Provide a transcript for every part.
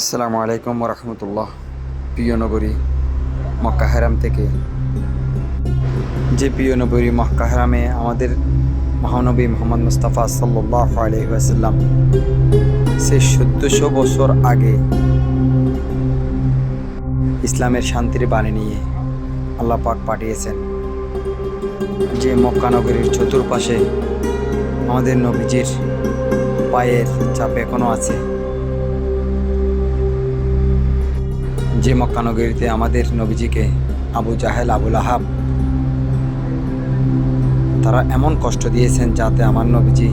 আসসালামু আলাইকুম রহমতুল্লাহ। প্রিয় নগরী মক্কা হারাম থেকে, যে প্রিয় নগরী মক্কা হারামে আমাদের মহানবী মোহাম্মদ মুস্তাফা সাল্লাল্লাহু আলাইহি ওয়াসাল্লাম সে 1400 বছর আগে ইসলামের শান্তির বাণী নিয়ে আল্লাহ পাক পাঠিয়েছেন। যে মক্কা নগরীর চতুর্পাশে আমাদের নবীজির পায়ের চাপ এখনও আছে, যে মক্কা নগরীতে আমাদের নবীজিকে আবু জাহেল, আবুল আহাব তারা এমন কষ্ট দিয়েছেন যাতে আমার নবীজি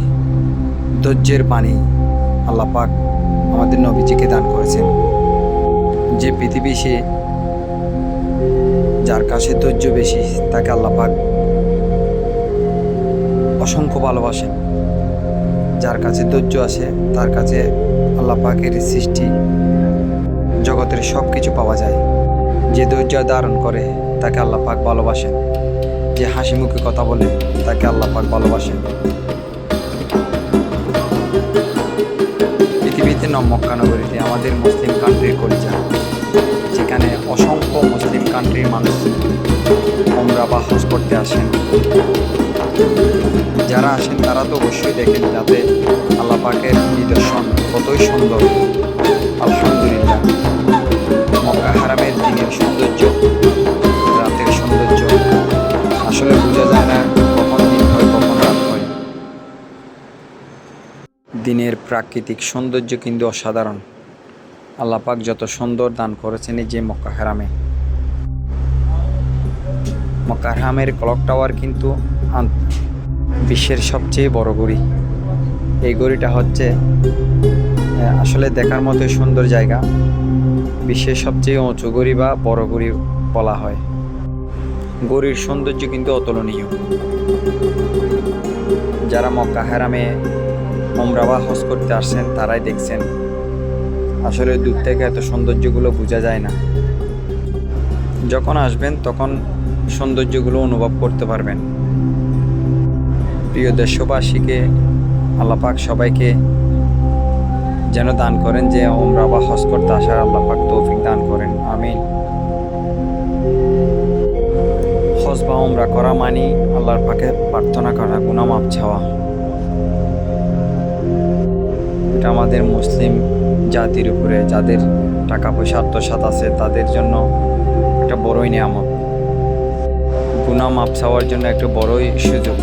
ধৈর্যের বাণী আল্লাহ পাক আমাদের নবীজিকে দান করেছেন। যে পৃথিবী সে যার কাছে ধৈর্য বেশি তাকে আল্লাহ পাক অসংখ্য ভালোবাসেন। যার কাছে ধৈর্য আছে তার কাছে আল্লাহ পাকের সৃষ্টি জগতের সব কিছু পাওয়া যায়। যে ধৈর্য ধারণ করে তাকে আল্লাহ পাক ভালোবাসেন। যে হাসি মুখে কথা বলে তাকে আল্লাহ পাক ভালোবাসেন। পৃথিবীতে মক্কা নগরীতে আমাদের মুসলিম কান্ট্রির কলিজা, যেখানে অসংখ্য মুসলিম কান্ট্রির মানুষ উমরা বা হজ করতে আসেন। যারা আসেন তারা তো অবশ্যই দেখেন যাতে আল্লাহ পাকের নিদর্শন কতই সুন্দর। আলহামদুলিল্লাহ, মক্কা হারামের দিনের সৌন্দর্য, রাতের সৌন্দর্য আসলে বোঝা যায় না কখন দিন হয় কখন রাত হয়। দিনের প্রাকৃতিক সৌন্দর্য কিন্তু অসাধারণ। আল্লাহ পাক যত সুন্দর দান করেছেন এই যে মক্কা হারামে। মক্কা হারামের ক্লক টাওয়ার কিন্তু বিশ্বের সবচেয়ে বড় গড়ি। এই গড়িটা হচ্ছে আসলে দেখার মতো সুন্দর জায়গা। বিশ্বের সবচেয়ে উঁচু গড়ি বা বড় গড়ি বলা হয়। গড়ির সৌন্দর্য কিন্তু অতুলনীয়। যারা মক্কা হারামে উমরা বা হজ করতে আসছেন তারাই দেখছেন। আসলে দূর থেকে এত সৌন্দর্যগুলো বোঝা যায় না। যখন আসবেন তখন সৌন্দর্যগুলো অনুভব করতে পারবেন। প্রিয় দেশবাসীকে আল্লাহ পাক সবাইকে যেন দান করেন যে উমরা বা হজ করতে আসার আল্লাহ পাক তৌফিক দান করেন, আমিন। হজ বা উমরা করা মানে আল্লাহর পাকে প্রার্থনা করা, গুনাহ মাফ চাওয়া। এটা আমাদের মুসলিম জাতির উপরে, যাদের টাকা পয়সা আত্মসাৎ আছে তাদের জন্য একটা বড়ই নিয়ামত। গুনাহ মাফ চাওয়ার জন্য একটা বড়ই সুযোগ।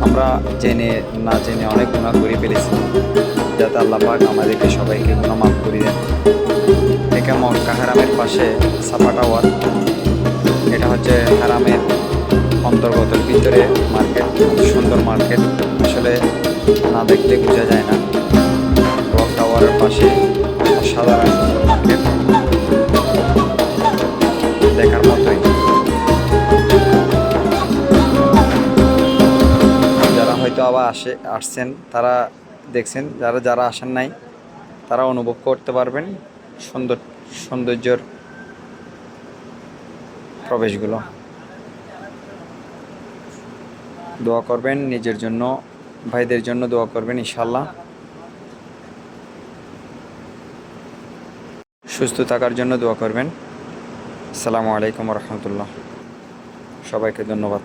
আমরা জেনে না জেনে অনেক গুনাহ করে ফেলেছি, যাতে আল্লাহ পাক আমাদেরকে সবাইকে গুনাহ মাফ করে দেন। এটা মক্কা হারামের পাশে সাফা টাওয়ার। এটা হচ্ছে হারামের অন্তর্গতের ভিতরে মার্কেট, সুন্দর মার্কেট। আসলে না দেখলে বোঝা যায় না। ক্লক টাওয়ারের পাশে অসাধারণ সুন্দর মার্কেট, দেখার মতোই। যারা হয়তো আবার আসছেন তারা দেখছেন, যারা আসেন নাই তারা অনুভব করতে পারবেন সৌন্দর্যের প্রবেশগুলো। দোয়া করবেন নিজের জন্য, ভাইদের জন্য দোয়া করবেন ইনশাআল্লাহ। সুস্থ থাকার জন্য দোয়া করবেন। আসসালামু আলাইকুম রহমতুল্লাহ। সবাইকে ধন্যবাদ।